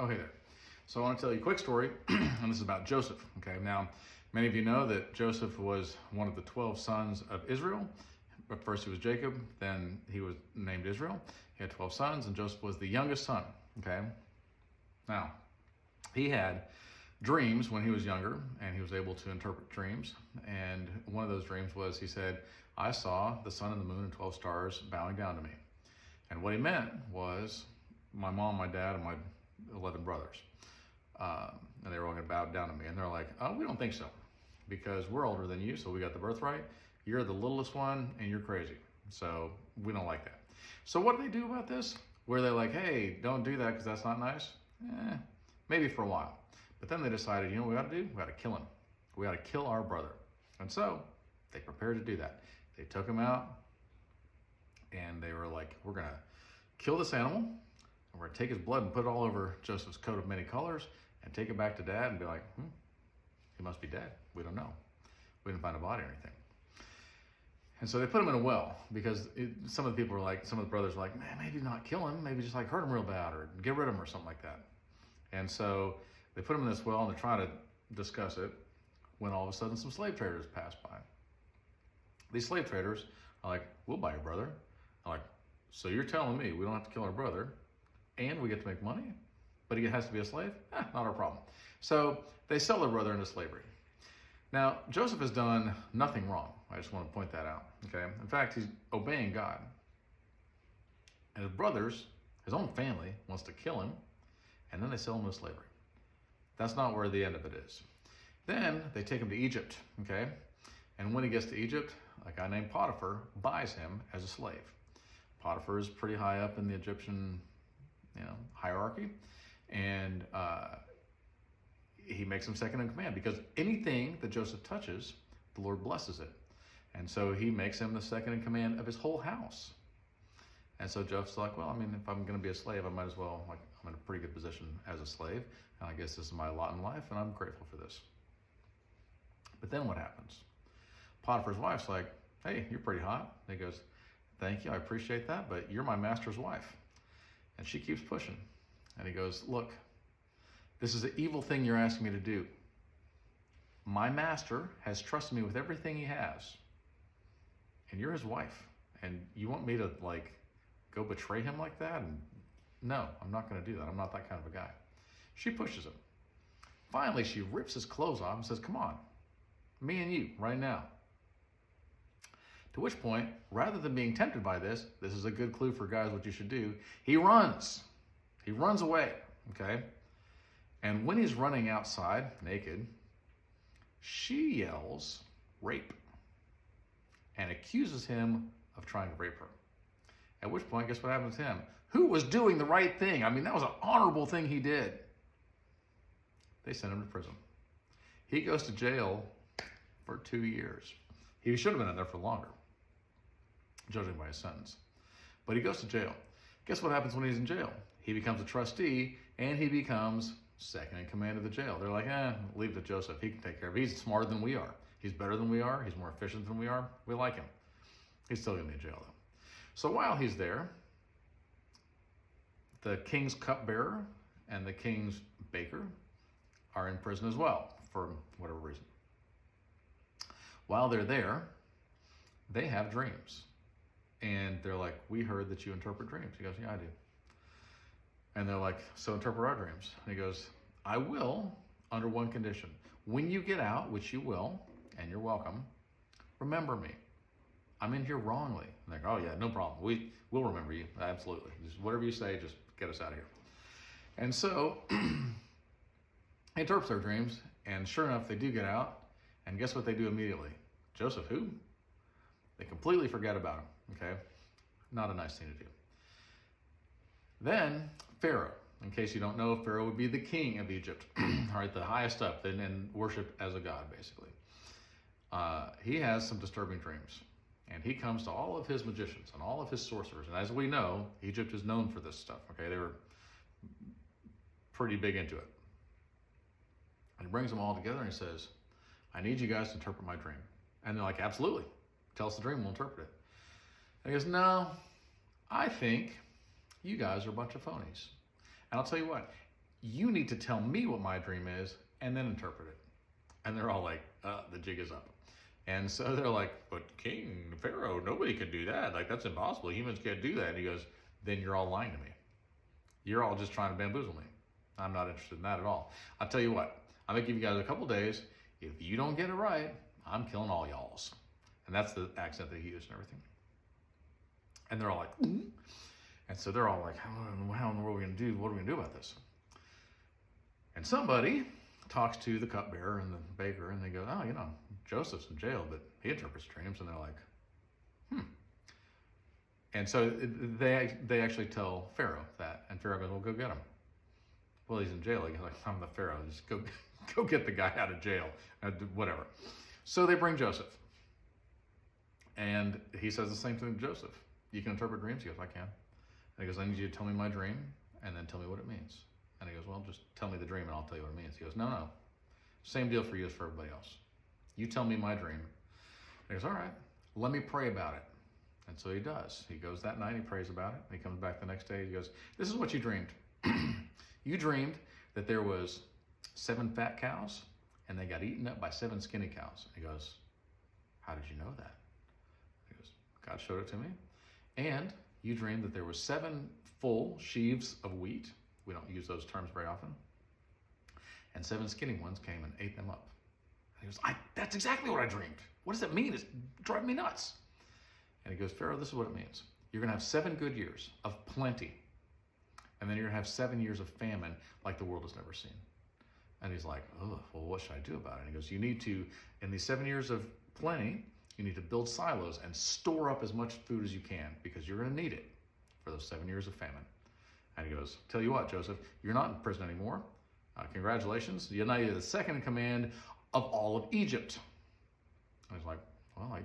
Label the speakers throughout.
Speaker 1: Oh, hey there. So I want to tell you a quick story, and this is about Joseph. Okay, now many of you know that Joseph was one of the 12 sons of Israel. But first he was Jacob, then he was named Israel. He had 12 sons, and Joseph was the youngest son. Okay, now he had dreams when he was younger, and he was able to interpret dreams. And one of those dreams was, he said, I saw the sun and the moon and 12 stars bowing down to me. And what he meant was my mom, my dad, and my 11 brothers. And they were all going to bow down to me. And they're like, oh, we don't think so, because we're older than you, so we got the birthright. You're the littlest one, and you're crazy. So we don't like that. So what do they do about this? Were they like, hey, don't do that because that's not nice? Maybe for a while. But then they decided, you know what we got to do? We got to kill him. We got to kill our brother. And so they prepared to do that. They took him out, and they were like, we're going to kill this animal. And we're going to take his blood and put it all over Joseph's coat of many colors and take it back to dad and be like, he must be dead. We don't know. We didn't find a body or anything. And so they put him in a well because some of the people were like, some of the brothers were like, man, maybe not kill him. Maybe just like hurt him real bad or get rid of him or something like that. And so they put him in this well and they're trying to discuss it when all of a sudden some slave traders pass by. These slave traders are like, we'll buy your brother. I'm like, so you're telling me we don't have to kill our brother and we get to make money, but he has to be a slave? Not our problem. So they sell their brother into slavery. Now, Joseph has done nothing wrong. I just want to point that out, okay? In fact, he's obeying God. And his brothers, his own family, wants to kill him, and then they sell him into slavery. That's not where the end of it is. Then they take him to Egypt, okay? And when he gets to Egypt, a guy named Potiphar buys him as a slave. Potiphar is pretty high up in the Egyptian, hierarchy, and he makes him second in command because anything that Joseph touches, the Lord blesses it. And so he makes him the second in command of his whole house. And so Joseph's like, well, if I'm going to be a slave, I might as well, I'm in a pretty good position as a slave. And I guess this is my lot in life, and I'm grateful for this. But then what happens? Potiphar's wife's like, hey, you're pretty hot. And he goes, thank you, I appreciate that, but you're my master's wife. And she keeps pushing. And he goes, look, this is an evil thing you're asking me to do. My master has trusted me with everything he has. And you're his wife. And you want me to go betray him like that? And no, I'm not going to do that. I'm not that kind of a guy. She pushes him. Finally, she rips his clothes off and says, come on, me and you right now. To which point, rather than being tempted by this is a good clue for guys what you should do, he runs. He runs away, okay? And when he's running outside, naked, she yells, rape, and accuses him of trying to rape her. At which point, guess what happens to him? Who was doing the right thing? That was an honorable thing he did. They sent him to prison. He goes to jail for 2 years. He should have been in there for longer, judging by his sentence. But he goes to jail. Guess what happens when he's in jail? He becomes a trustee, and he becomes second in command of the jail. They're like, leave it to Joseph. He can take care of it. He's smarter than we are. He's better than we are. He's more efficient than we are. We like him. He's still going to be in jail, though. So while he's there, the king's cupbearer and the king's baker are in prison as well, for whatever reason. While they're there, they have dreams. And they're like, we heard that you interpret dreams. He goes, yeah, I do. And they're like, so interpret our dreams. And he goes, I will, under one condition. When you get out, which you will, and you're welcome, remember me. I'm in here wrongly. And they're like, oh yeah, no problem. We'll remember you, absolutely. Just whatever you say, just get us out of here. And so, he interprets their dreams, and sure enough, they do get out. And guess what they do immediately? Joseph, who? They completely forget about him, okay? Not a nice thing to do. Then, Pharaoh. In case you don't know, Pharaoh would be the king of Egypt, all right, the highest up, and worshipped as a god, basically. He has some disturbing dreams. And he comes to all of his magicians and all of his sorcerers. And as we know, Egypt is known for this stuff, okay? They were pretty big into it. And he brings them all together and he says, I need you guys to interpret my dream. And they're like, absolutely. Tell us the dream, we'll interpret it. And he goes, no, I think you guys are a bunch of phonies. And I'll tell you what, you need to tell me what my dream is and then interpret it. And they're all like, the jig is up. And so they're like, but King, Pharaoh, nobody can do that. Like, that's impossible. Humans can't do that. And he goes, then you're all lying to me. You're all just trying to bamboozle me. I'm not interested in that at all. I'll tell you what, I'm gonna give you guys a couple days. If you don't get it right, I'm killing all y'alls. And that's the accent that he used and everything. And they're all like, mm-hmm. And so they're all like, how in the world are we gonna do? What are we gonna do about this? And somebody talks to the cupbearer and the baker, and they go, oh, Joseph's in jail, but he interprets dreams. And they're like, And so they actually tell Pharaoh that, and Pharaoh goes, well, go get him. Well, he's in jail. He's like, I'm the Pharaoh. Just go get the guy out of jail, whatever. So they bring Joseph, and he says the same thing to Joseph. You can interpret dreams? He goes, I can. And he goes, I need you to tell me my dream, and then tell me what it means. And he goes, well, just tell me the dream, and I'll tell you what it means. He goes, no. Same deal for you as for everybody else. You tell me my dream. And he goes, all right, let me pray about it. And so he does. He goes that night, he prays about it. And he comes back the next day, he goes, this is what you dreamed. You dreamed that there was 7 fat cows, and they got eaten up by 7 skinny cows. And he goes, how did you know that? He goes, God showed it to me. And you dreamed that there was 7 full sheaves of wheat. We don't use those terms very often. And 7 skinny ones came and ate them up. And he goes, that's exactly what I dreamed. What does that mean? It's driving me nuts. And he goes, Pharaoh, this is what it means. You're going to have 7 good years of plenty. And then you're going to have 7 years of famine like the world has never seen. And he's like, oh, well, what should I do about it? And he goes, you need to, in these 7 years of plenty, you need to build silos and store up as much food as you can, because you're going to need it for those 7 years of famine. And he goes, tell you what, Joseph, you're not in prison anymore. Congratulations. You're now the second in command of all of Egypt. And he's like, well,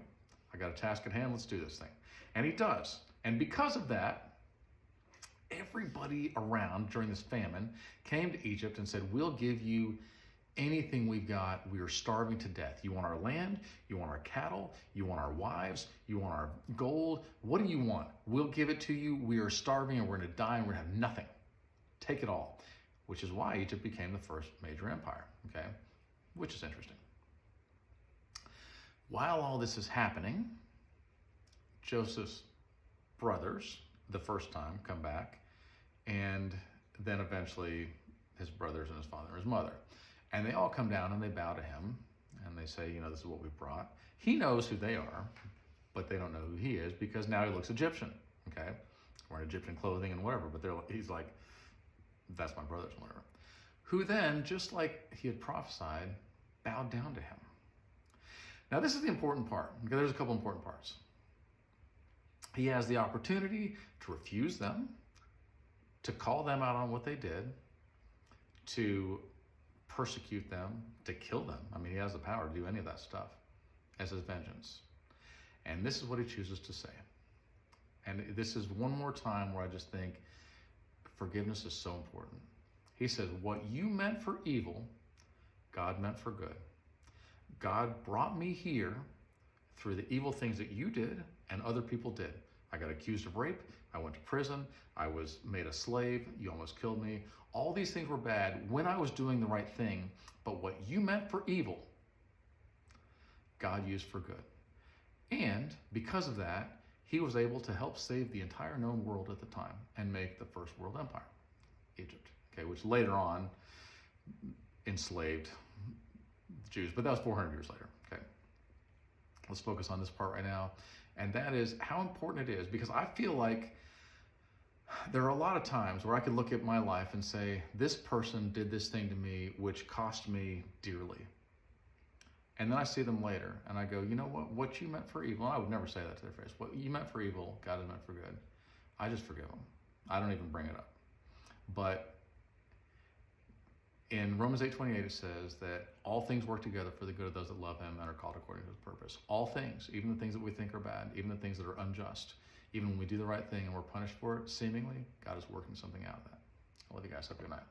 Speaker 1: I got a task at hand. Let's do this thing. And he does. And because of that, everybody around during this famine came to Egypt and said, we'll give you anything we've got. We are starving to death. You want our land? You want our cattle? You want our wives? You want our gold? What do you want? We'll give it to you. We are starving and we're going to die and we're going to have nothing. Take it all. Which is why Egypt became the first major empire, okay? Which is interesting. While all this is happening, Joseph's brothers, the first time, come back, and then eventually his brothers and his father and his mother. And they all come down and they bow to him, and they say, this is what we brought. He knows who they are, but they don't know who he is, because now he looks Egyptian, okay? Wearing Egyptian clothing and whatever, but he's like, that's my brothers and whatever. Who then, just like he had prophesied, bowed down to him. Now this is the important part, because there's a couple important parts. He has the opportunity to refuse them, to call them out on what they did, to persecute them, to kill them. I mean, he has the power to do any of that stuff as his vengeance. And this is what he chooses to say. And this is one more time where I just think forgiveness is so important. He says, what you meant for evil, God meant for good. God brought me here through the evil things that you did and other people did. I got accused of rape. I went to prison. I was made a slave. You almost killed me. All these things were bad when I was doing the right thing. But what you meant for evil, God used for good. And because of that, he was able to help save the entire known world at the time and make the first world empire, Egypt, okay, which later on enslaved the Jews, but that was 400 years later, okay. Let's focus on this part right now, and that is how important it is, because I feel like there are a lot of times where I could look at my life and say, this person did this thing to me which cost me dearly. And then I see them later, and I go, you know what you meant for evil, I would never say that to their face. What you meant for evil, God has meant for good. I just forgive them. I don't even bring it up. But in Romans 8:28, it says that all things work together for the good of those that love him and are called according to his purpose. All things, even the things that we think are bad, even the things that are unjust, even when we do the right thing and we're punished for it, seemingly, God is working something out of that. I love you guys. Have a good night.